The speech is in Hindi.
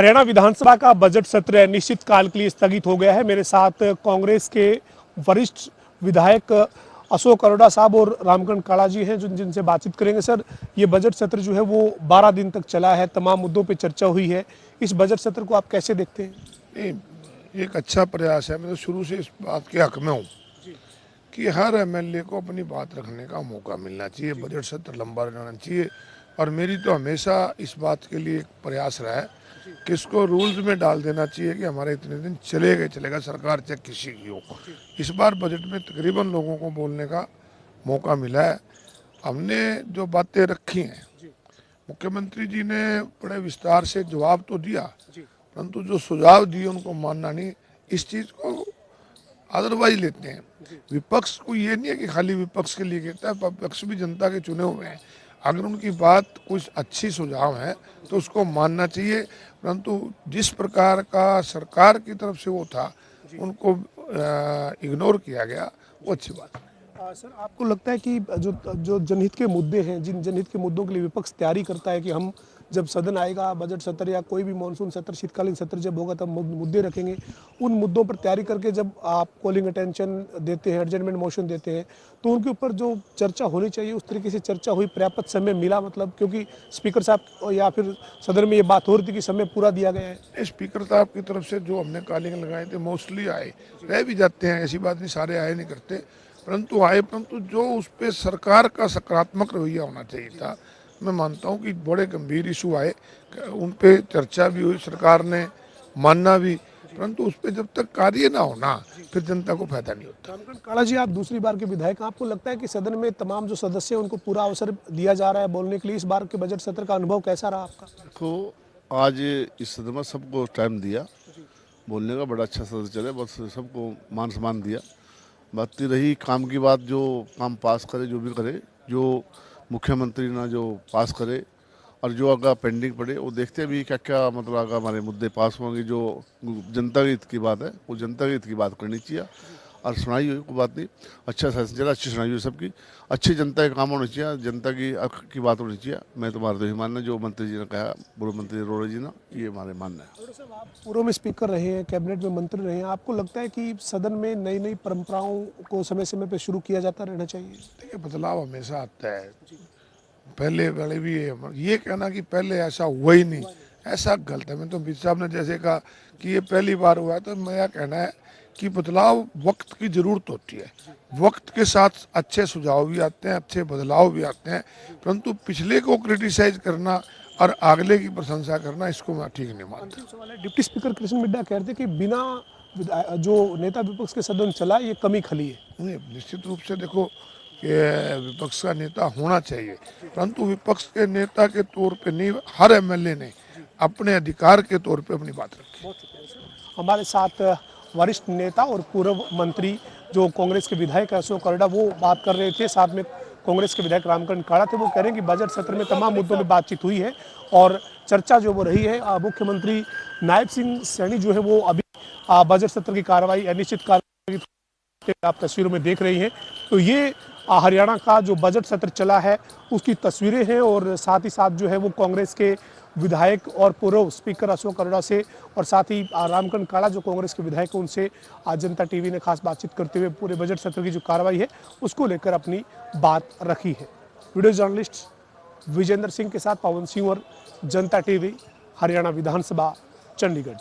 हरियाणा विधानसभा का बजट सत्र अनिश्चितकाल के लिए स्थगित हो गया है। मेरे साथ कांग्रेस के वरिष्ठ विधायक अशोक अरोड़ा साहब और रामकरण काला जी हैं जिनसे बातचीत करेंगे। सर, ये बजट सत्र जो है वो 12 दिन तक चला है, तमाम मुद्दों पे चर्चा हुई है। इस बजट सत्र को आप कैसे देखते हैं? नहीं, एक अच्छा प्रयास है। मैं तो शुरू से इस बात के हक में हूँ कि हर एमएलए को अपनी बात रखने का मौका मिलना चाहिए, बजट सत्र लंबा रहना चाहिए। और मेरी तो हमेशा इस बात के लिए एक प्रयास रहा है कि इसको रूल्स में डाल देना चाहिए कि हमारे इतने दिन चलेगा, सरकार चाहे किसी की हो। इस बार बजट में तकरीबन लोगों को बोलने का मौका मिला है। हमने जो बातें रखी हैं, मुख्यमंत्री जी ने बड़े विस्तार से जवाब तो दिया, परंतु जो सुझाव दिए उनको मानना नहीं, इस चीज़ को अदरवाइज लेते हैं। विपक्ष को ये नहीं है कि खाली विपक्ष के लिए कहता है, विपक्ष भी जनता के चुने हुए हैं। अगर उनकी बात कुछ अच्छी सुझाव है तो उसको मानना चाहिए, परंतु जिस प्रकार का सरकार की तरफ से वो था उनको इग्नोर किया गया, वो अच्छी बात है। सर, आपको लगता है कि जो जो जनहित के मुद्दे हैं, जिन जनहित के मुद्दों के लिए विपक्ष तैयारी करता है कि हम जब सदन आएगा, बजट सत्र या कोई भी मानसून सत्र, शीतकालीन सत्र जब होगा तब मुद्दे रखेंगे, उन मुद्दों पर तैयारी करके जब आप कॉलिंग अटेंशन देते हैं, एडजमेंट मोशन देते हैं, तो उनके ऊपर जो चर्चा होनी चाहिए उस तरीके से चर्चा हुई, पर्याप्त समय मिला? मतलब क्योंकि स्पीकर साहब या फिर सदन में ये बात हो रही थी कि समय पूरा दिया गया है। स्पीकर साहब की तरफ से जो हमने कॉलिंग लगाए थे मोस्टली आए, रह भी जाते हैं, ऐसी बात नहीं सारे आए नहीं करते, परंतु आए। परंतु जो उस पर सरकार का सकारात्मक रवैया होना चाहिए था। मैं मानता हूँ कि बड़े गंभीर इशू आए, उन पे चर्चा भी हुई, सरकार ने मानना भी, परंतु उस पर जब तक कार्य ना होना फिर जनता को फायदा नहीं होता। रामकरण काला जी, आप दूसरी बार के विधायक हैं, आपको लगता है कि सदन में तमाम जो सदस्य हैं उनको पूरा अवसर दिया जा रहा है बोलने के लिए? इस बार के बजट सत्र का अनुभव कैसा रहा आपका? देखो, आज इस सदन में सबको टाइम दिया बोलने का, बड़ा अच्छा सदन चले, बस सबको मान सम्मान दिया। बात रही काम की बात, जो काम पास करे, जो भी करे, जो मुख्यमंत्री ना जो पास करे, और जो अगर पेंडिंग पड़े वो देखते भी क्या क्या, मतलब अगर हमारे मुद्दे पास होंगे, जो जनता के हित की बात है वो जनता के हित की बात करनी चाहिए। और सुनाई हुई कोई बात नहीं, अच्छा शासन चला, अच्छी सुनाई हुई सबकी, अच्छी जनता के काम होने चाहिए, जनता की हक की बात होनी चाहिए। मैं तुम्हारा तो ही मानना, जो मंत्री जी ने कहा, पूर्व मंत्री अरोड़ा जी ने, ये हमारे मानना है। आप पूर्व में स्पीकर रहे हैं, कैबिनेट में मंत्री रहे हैं, आपको लगता है कि सदन में नई नई परंपराओं को समय समय पर शुरू किया जाता रहना चाहिए? देखिए, बदलाव हमेशा आता है। पहले वाले भी ये कहना कि पहले ऐसा हुआ ही नहीं, ऐसा गलत है। मैं तो बीच साहब ने जैसे कहा कि ये पहली बार हुआ है, तो मेरा कहना है कि बदलाव वक्त की ज़रूरत होती है। वक्त के साथ अच्छे सुझाव भी आते हैं, अच्छे बदलाव भी आते हैं, परंतु पिछले को क्रिटिसाइज करना और अगले की प्रशंसा करना, इसको मैं ठीक नहीं मानता। सवाल है, डिप्टी स्पीकर कृष्ण मिड्ढा कहते कि बिना जो नेता विपक्ष के सदन चला, ये कमी खली है। नहीं, निश्चित रूप से देखो कि विपक्ष का नेता होना चाहिए, परंतु विपक्ष के नेता के तौर पे नहीं, हर एमएलए ने अपने अधिकार के तौर पे अपनी बात रखी। हमारे साथ वरिष्ठ नेता और पूर्व मंत्री जो कांग्रेस के विधायक अशोक अरोड़ा, वो बात कर रहे थे। साथ में कांग्रेस के विधायक रामकरण काला थे। वो कह रहे हैं कि बजट सत्र में तमाम मुद्दों पर बातचीत हुई है और चर्चा जो वो रही है। मुख्यमंत्री नायब सिंह सैनी जो है वो अभी बजट सत्र की कार्रवाई अनिश्चितकाल आप तस्वीरों में देख रही हैं। तो ये हरियाणा का जो बजट सत्र चला है उसकी तस्वीरें हैं, और साथ ही साथ जो है वो कांग्रेस के विधायक और पूर्व स्पीकर अशोक अरोड़ा से, और साथ ही रामकरण काला जो कांग्रेस के विधायक हैं, उनसे आज जनता टीवी ने खास बातचीत करते हुए पूरे बजट सत्र की जो कार्रवाई है उसको लेकर अपनी बात रखी है। वीडियो जर्नलिस्ट विजेंद्र सिंह के साथ पवन सिंह और जनता टीवी, हरियाणा विधानसभा, चंडीगढ़।